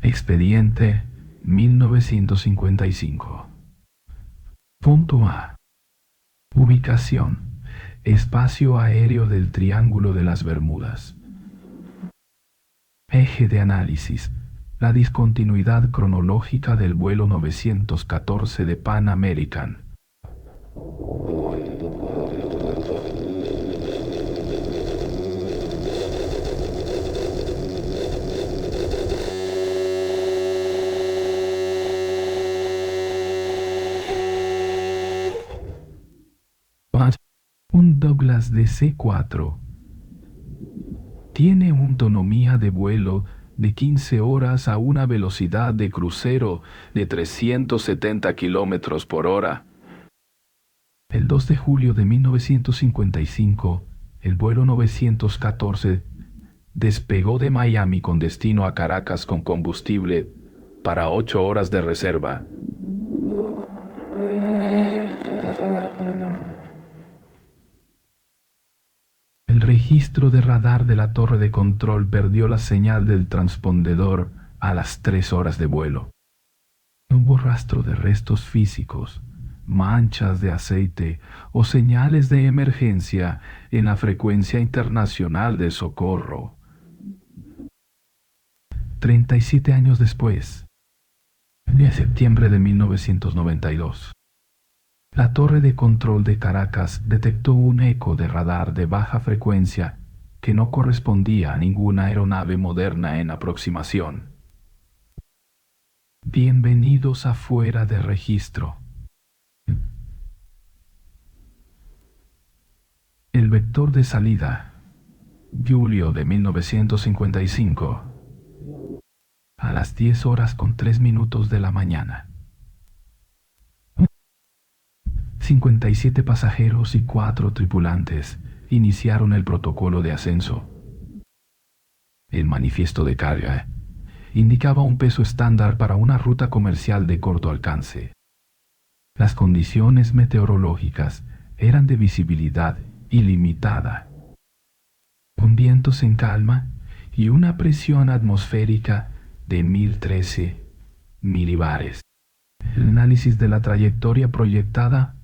Expediente 1955. Punto A. Ubicación: espacio aéreo del Triángulo de las Bermudas. Eje de análisis: la discontinuidad cronológica del vuelo 914 de Pan American. Un Douglas DC-4 tiene autonomía de vuelo de 15 horas a una velocidad de crucero de 370 kilómetros por hora. El 2 de julio de 1955, el vuelo 914 despegó de Miami con destino a Caracas con combustible para 8 horas de reserva. El registro de radar de la torre de control perdió la señal del transpondedor a las 3 horas de vuelo. No hubo rastro de restos físicos, manchas de aceite o señales de emergencia en la frecuencia internacional de socorro. 37 años después, en septiembre de 1992, la torre de control de Caracas detectó un eco de radar de baja frecuencia que no correspondía a ninguna aeronave moderna en aproximación. Bienvenidos a Fuera de Registro. El vector de salida: julio de 1955, a las 10 horas con 3 minutos de la mañana. 57 pasajeros y 4 tripulantes iniciaron el protocolo de ascenso. El manifiesto de carga indicaba un peso estándar para una ruta comercial de corto alcance. Las condiciones meteorológicas eran de visibilidad ilimitada, con vientos en calma y una presión atmosférica de 1013 milibares. El análisis de la trayectoria proyectada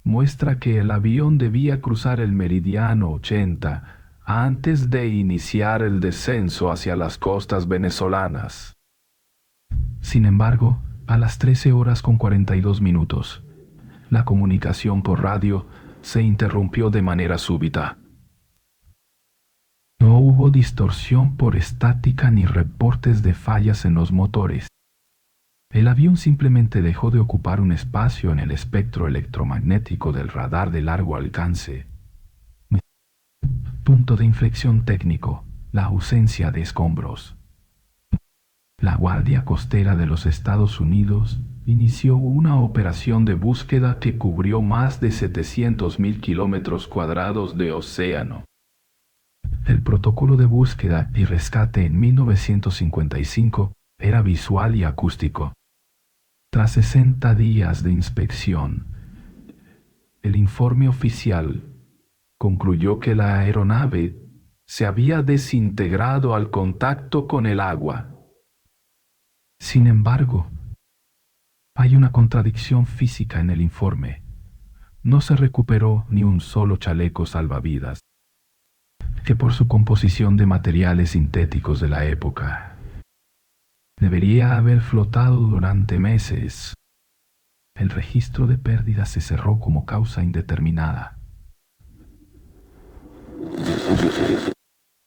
muestra que el avión debía cruzar el meridiano 80 antes de iniciar el descenso hacia las costas venezolanas. Sin embargo, a las 13 horas con 42 minutos, la comunicación por radio se interrumpió de manera súbita. No hubo distorsión por estática ni reportes de fallas en los motores. El avión simplemente dejó de ocupar un espacio en el espectro electromagnético del radar de largo alcance. Punto de inflexión técnico: la ausencia de escombros. La Guardia Costera de los Estados Unidos inició una operación de búsqueda que cubrió más de 700.000 kilómetros cuadrados de océano. El protocolo de búsqueda y rescate en 1955 era visual y acústico. Tras 60 días de inspección, el informe oficial concluyó que la aeronave se había desintegrado al contacto con el agua. Sin embargo, hay una contradicción física en el informe. No se recuperó ni un solo chaleco salvavidas, que por su composición de materiales sintéticos de la época debería haber flotado durante meses. El registro de pérdidas se cerró como causa indeterminada.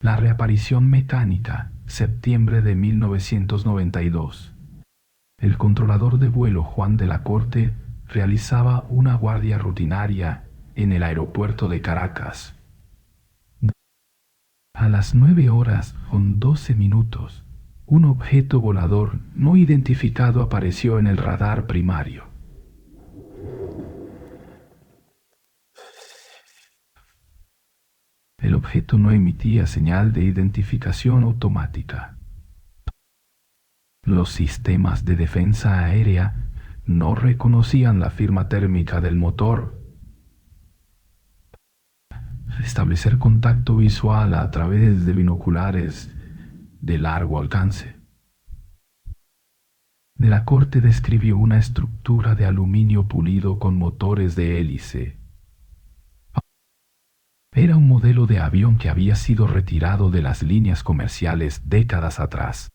La reaparición mecánica, septiembre de 1992. El controlador de vuelo Juan de la Corte realizaba una guardia rutinaria en el aeropuerto de Caracas. A las 9 horas con 12 minutos, un objeto volador no identificado apareció en el radar primario. El objeto no emitía señal de identificación automática. Los sistemas de defensa aérea no reconocían la firma térmica del motor. Establecer contacto visual a través de binoculares de largo alcance. de la corte describió una estructura de aluminio pulido con motores de hélice. Era un modelo de avión que había sido retirado de las líneas comerciales décadas atrás.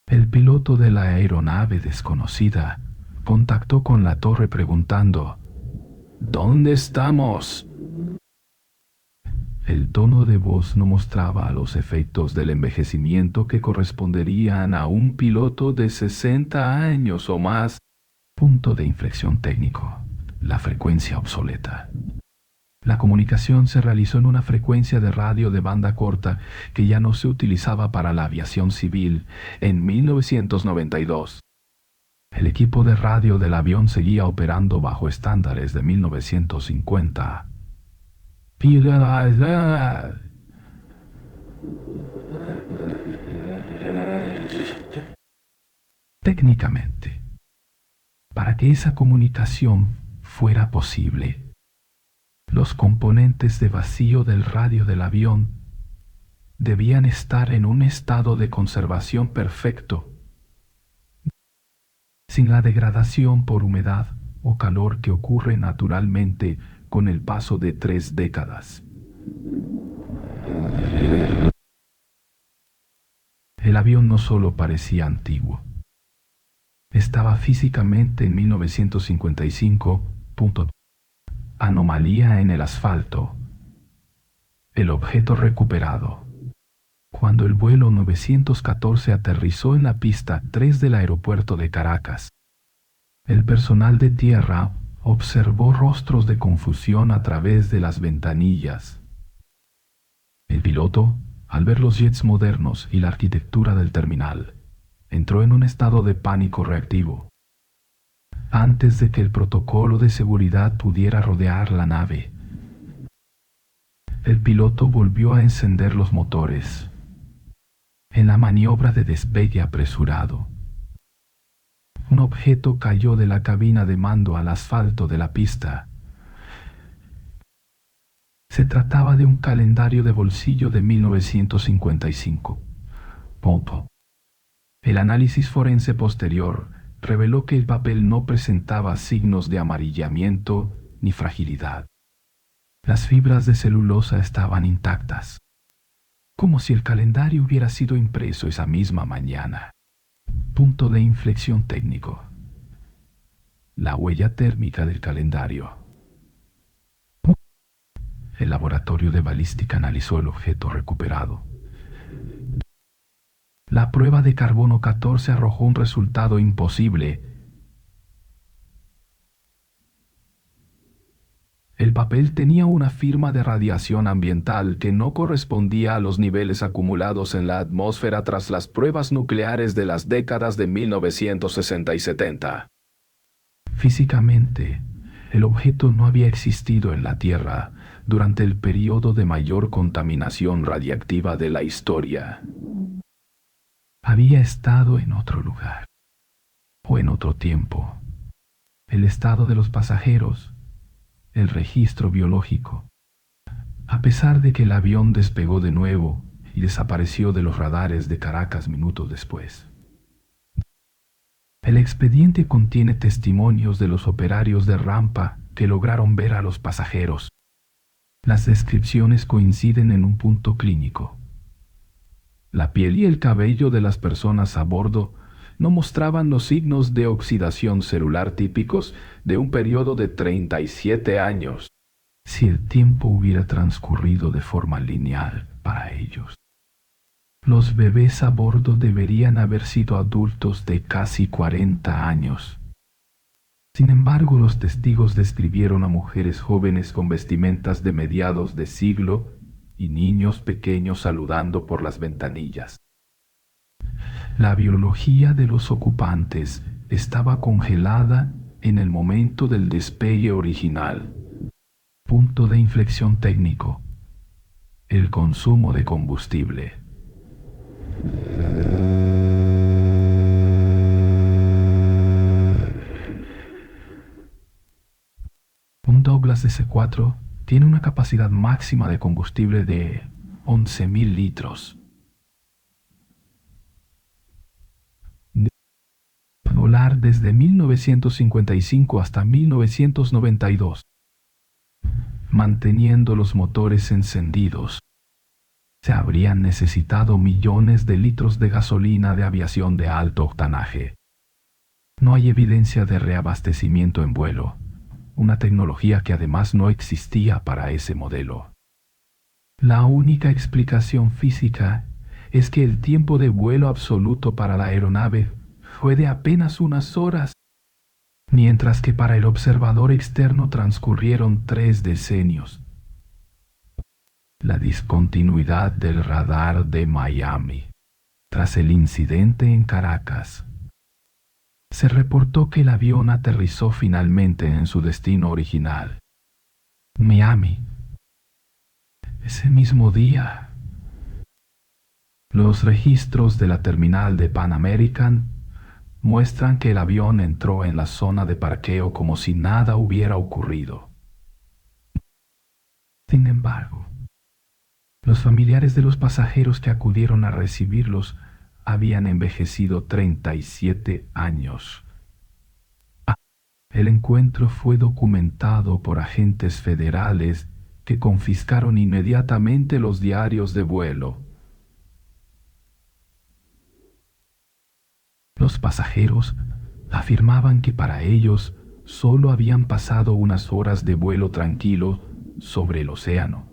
El piloto de la aeronave desconocida contactó con la torre preguntando: ¿Dónde estamos? El tono de voz no mostraba los efectos del envejecimiento que corresponderían a un piloto de 60 años o más. Punto de inflexión técnico: la frecuencia obsoleta. La comunicación se realizó en una frecuencia de radio de banda corta que ya no se utilizaba para la aviación civil en 1992. El equipo de radio del avión seguía operando bajo estándares de 1950. Técnicamente, para que esa comunicación fuera posible, los componentes de vacío del radio del avión debían estar en un estado de conservación perfecto, sin la degradación por humedad o calor que ocurre naturalmente con el paso de 3 décadas. El avión no solo parecía antiguo, estaba físicamente en 1955. Anomalía en el asfalto. El objeto recuperado. Cuando el vuelo 914 aterrizó en la pista 3 del aeropuerto de Caracas, el personal de tierra observó rostros de confusión a través de las ventanillas. El piloto, al ver los jets modernos y la arquitectura del terminal, entró en un estado de pánico reactivo. Antes de que el protocolo de seguridad pudiera rodear la nave, el piloto volvió a encender los motores. En la maniobra de despegue apresurado, un objeto cayó de la cabina de mando al asfalto de la pista. Se trataba de un calendario de bolsillo de 1955. El análisis forense posterior reveló que el papel no presentaba signos de amarillamiento ni fragilidad. Las fibras de celulosa estaban intactas, como si el calendario hubiera sido impreso esa misma mañana. Punto de inflexión técnico: la huella térmica del calendario. El laboratorio de balística analizó el objeto recuperado. La prueba de carbono 14 arrojó un resultado imposible. El papel tenía una firma de radiación ambiental que no correspondía a los niveles acumulados en la atmósfera tras las pruebas nucleares de las décadas de 1960 y 70. Físicamente, el objeto no había existido en la Tierra durante el periodo de mayor contaminación radiactiva de la historia. Había estado en otro lugar, o en otro tiempo. El estado de los pasajeros, el registro biológico. A pesar de que el avión despegó de nuevo y desapareció de los radares de Caracas minutos después. El expediente contiene testimonios de los operarios de rampa que lograron ver a los pasajeros. Las descripciones coinciden en un punto clínico. La piel y el cabello de las personas a bordo no mostraban los signos de oxidación celular típicos de un periodo de 37 años, si el tiempo hubiera transcurrido de forma lineal para ellos. Los bebés a bordo deberían haber sido adultos de casi 40 años. Sin embargo, los testigos describieron a mujeres jóvenes con vestimentas de mediados de siglo y niños pequeños saludando por las ventanillas. La biología de los ocupantes estaba congelada en el momento del despegue original. Punto de inflexión técnico: el consumo de combustible. Un Douglas DC-4 tiene una capacidad máxima de combustible de 11.000 litros. volar desde 1955 hasta 1992, manteniendo los motores encendidos. Se habrían necesitado millones de litros de gasolina de aviación de alto octanaje. No hay evidencia de reabastecimiento en vuelo, una tecnología que además no existía para ese modelo. La única explicación física es que el tiempo de vuelo absoluto para la aeronave fue de apenas unas horas, mientras que para el observador externo transcurrieron 3 decenios. La discontinuidad del radar de Miami. Tras el incidente en Caracas, se reportó que el avión aterrizó finalmente en su destino original, Miami. Ese mismo día, los registros de la terminal de Pan American muestran que el avión entró en la zona de parqueo como si nada hubiera ocurrido. Sin embargo, los familiares de los pasajeros que acudieron a recibirlos habían envejecido 37 años. El encuentro fue documentado por agentes federales que confiscaron inmediatamente los diarios de vuelo. Los pasajeros afirmaban que para ellos solo habían pasado unas horas de vuelo tranquilo sobre el océano.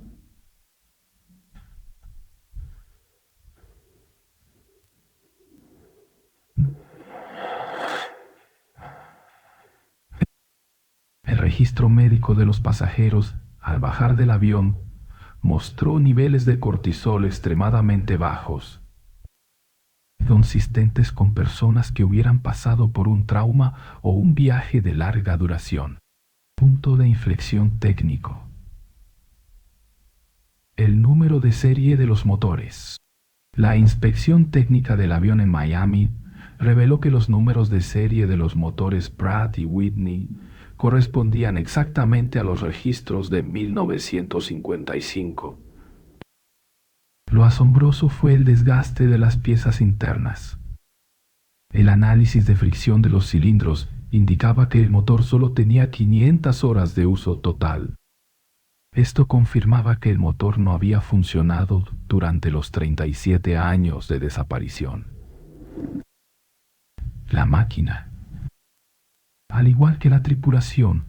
El registro médico de los pasajeros al bajar del avión mostró niveles de cortisol extremadamente bajos, consistentes con personas que hubieran pasado por un trauma o un viaje de larga duración. Punto de inflexión técnico. El número de serie de los motores. La inspección técnica del avión en Miami reveló que los números de serie de los motores Pratt y Whitney correspondían exactamente a los registros de 1955. Lo asombroso fue el desgaste de las piezas internas. El análisis de fricción de los cilindros indicaba que el motor solo tenía 500 horas de uso total. Esto confirmaba que el motor no había funcionado durante los 37 años de desaparición. La máquina, al igual que la tripulación,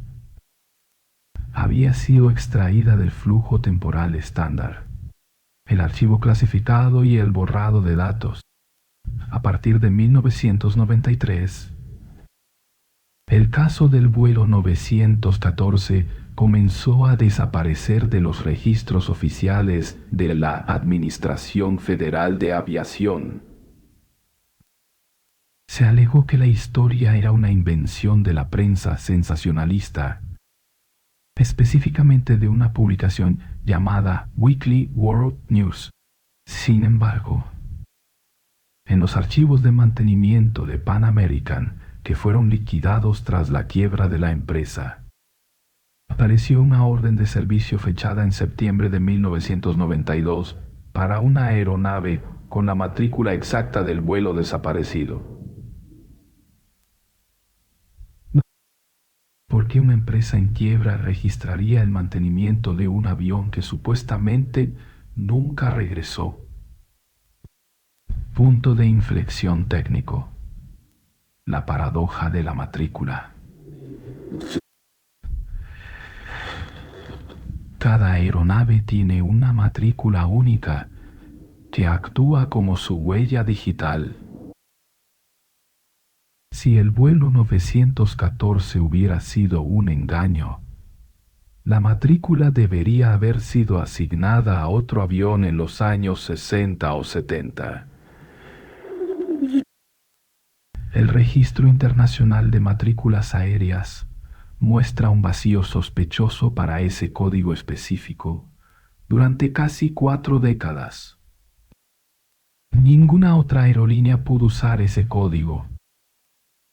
había sido extraída del flujo temporal estándar, el archivo clasificado y el borrado de datos. A partir de 1993, el caso del vuelo 914 comenzó a desaparecer de los registros oficiales de la Administración Federal de Aviación. Se alegó que la historia era una invención de la prensa sensacionalista, específicamente de una publicación llamada Weekly World News. Sin embargo, en los archivos de mantenimiento de Pan American, que fueron liquidados tras la quiebra de la empresa, apareció una orden de servicio fechada en septiembre de 1992 para una aeronave con la matrícula exacta del vuelo desaparecido. ¿Por qué una empresa en quiebra registraría el mantenimiento de un avión que supuestamente nunca regresó? Punto de inflexión técnico. La paradoja de la matrícula. Cada aeronave tiene una matrícula única que actúa como su huella digital. Si el vuelo 914 hubiera sido un engaño, la matrícula debería haber sido asignada a otro avión en los años 60 o 70. El Registro Internacional de Matrículas Aéreas muestra un vacío sospechoso para ese código específico durante casi 4 décadas. Ninguna otra aerolínea pudo usar ese código,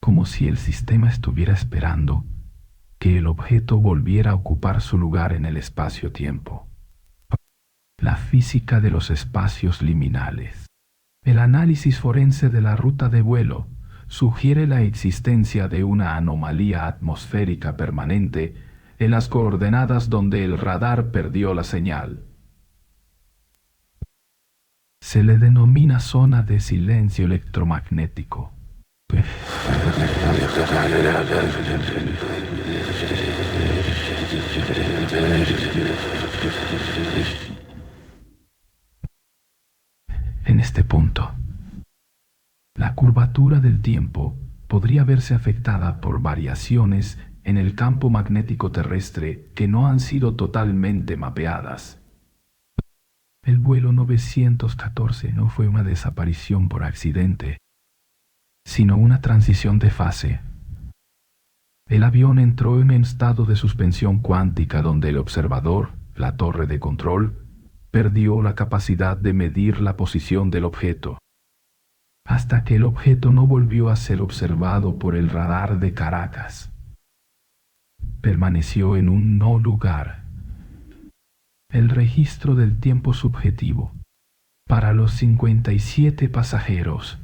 como si el sistema estuviera esperando que el objeto volviera a ocupar su lugar en el espacio-tiempo. La física de los espacios liminales. El análisis forense de la ruta de vuelo sugiere la existencia de una anomalía atmosférica permanente en las coordenadas donde el radar perdió la señal. Se le denomina zona de silencio electromagnético. En este punto, la curvatura del tiempo podría verse afectada por variaciones en el campo magnético terrestre que no han sido totalmente mapeadas. El vuelo 914 no fue una desaparición por accidente, sino una transición de fase. El avión entró en un estado de suspensión cuántica donde el observador, la torre de control, perdió la capacidad de medir la posición del objeto, hasta que el objeto no volvió a ser observado por el radar de Caracas. Permaneció en un no lugar. El registro del tiempo subjetivo para los 57 pasajeros.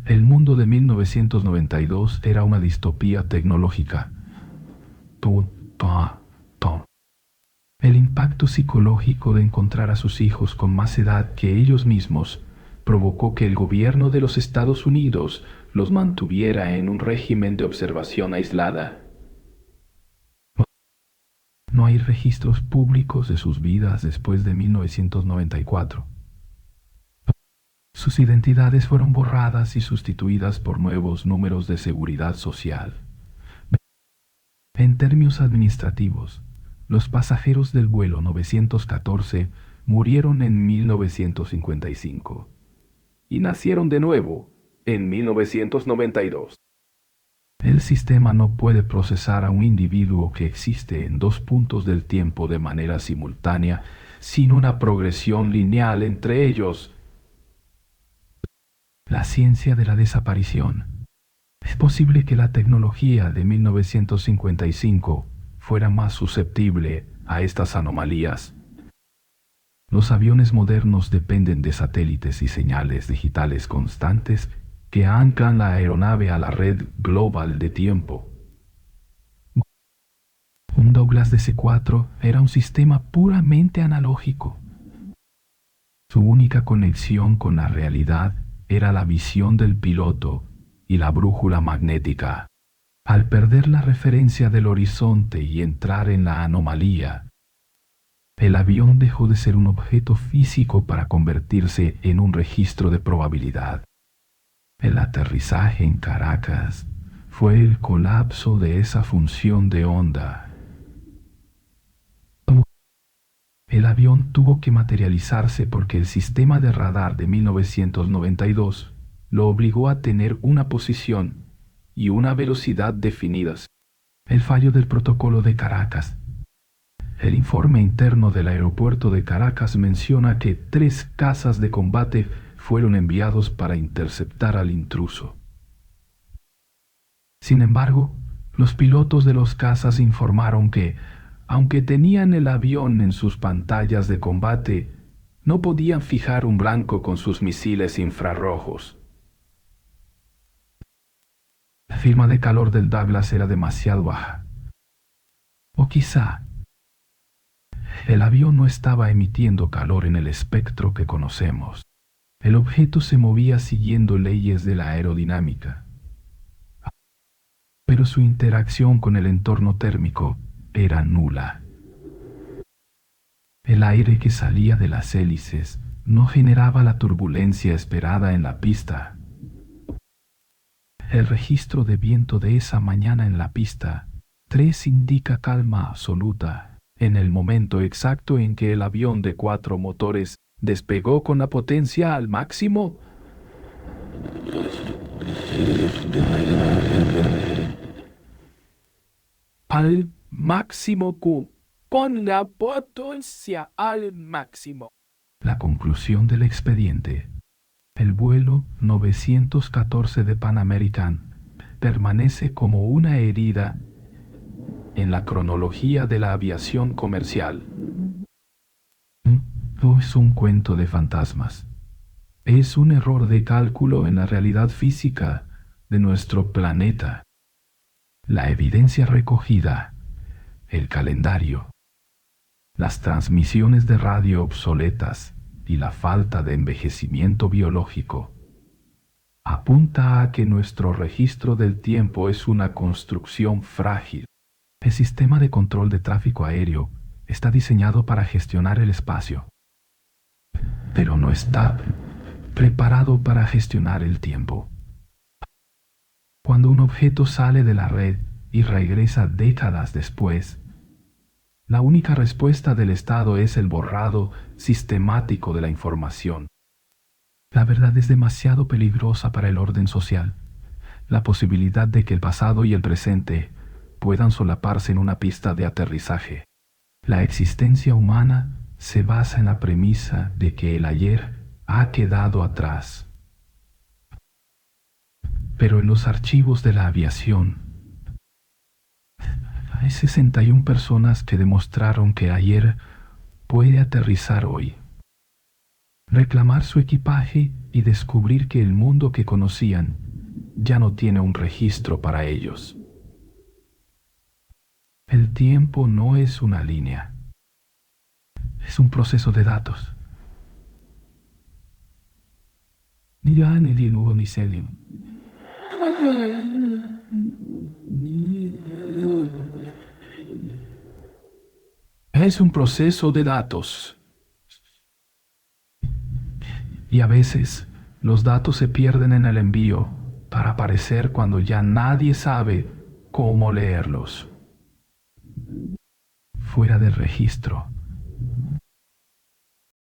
El mundo de 1992 era una distopía tecnológica. El impacto psicológico de encontrar a sus hijos con más edad que ellos mismos provocó que el gobierno de los Estados Unidos los mantuviera en un régimen de observación aislada. No hay registros públicos de sus vidas después de 1994. Sus identidades fueron borradas y sustituidas por nuevos números de seguridad social. En términos administrativos, los pasajeros del vuelo 914 murieron en 1955 y nacieron de nuevo en 1992. El sistema no puede procesar a un individuo que existe en dos puntos del tiempo de manera simultánea sin una progresión lineal entre ellos. La ciencia de la desaparición. Es posible que la tecnología de 1955 fuera más susceptible a estas anomalías. Los aviones modernos dependen de satélites y señales digitales constantes que anclan la aeronave a la red global de tiempo. Un Douglas DC-4 era un sistema puramente analógico. Su única conexión con la realidad era la visión del piloto y la brújula magnética. Al perder la referencia del horizonte y entrar en la anomalía, el avión dejó de ser un objeto físico para convertirse en un registro de probabilidad. El aterrizaje en Caracas fue el colapso de esa función de onda. El avión tuvo que materializarse porque el sistema de radar de 1992 lo obligó a tener una posición y una velocidad definidas. El fallo del protocolo de Caracas. El informe interno del aeropuerto de Caracas menciona que 3 cazas de combate fueron enviados para interceptar al intruso. Sin embargo, los pilotos de los cazas informaron que, aunque tenían el avión en sus pantallas de combate, no podían fijar un blanco con sus misiles infrarrojos. La firma de calor del Douglas era demasiado baja. O quizá el avión no estaba emitiendo calor en el espectro que conocemos. El objeto se movía siguiendo leyes de la aerodinámica, pero su interacción con el entorno térmico era nula. El aire que salía de las hélices no generaba la turbulencia esperada en la pista. El registro de viento de esa mañana en la pista 3 indica calma absoluta en el momento exacto en que el avión de 4 motores despegó con la potencia al máximo. Al máximo con la potencia al máximo. La conclusión del expediente. El vuelo 914 de Pan American permanece como una herida en la cronología de la aviación comercial. No es un cuento de fantasmas. Es un error de cálculo en la realidad física de nuestro planeta. La evidencia recogida, el calendario, las transmisiones de radio obsoletas y la falta de envejecimiento biológico apunta a que nuestro registro del tiempo es una construcción frágil. El sistema de control de tráfico aéreo está diseñado para gestionar el espacio, pero no está preparado para gestionar el tiempo. Cuando un objeto sale de la red y regresa décadas después, la única respuesta del Estado es el borrado sistemático de la información. La verdad es demasiado peligrosa para el orden social. La posibilidad de que el pasado y el presente puedan solaparse en una pista de aterrizaje. La existencia humana se basa en la premisa de que el ayer ha quedado atrás. Pero en los archivos de la aviación, hay 61 personas que demostraron que ayer puede aterrizar hoy, reclamar su equipaje y descubrir que el mundo que conocían ya no tiene un registro para ellos. El tiempo no es una línea, es un proceso de datos. Es un proceso de datos. Y a veces los datos se pierden en el envío para aparecer cuando ya nadie sabe cómo leerlos. Fuera del registro.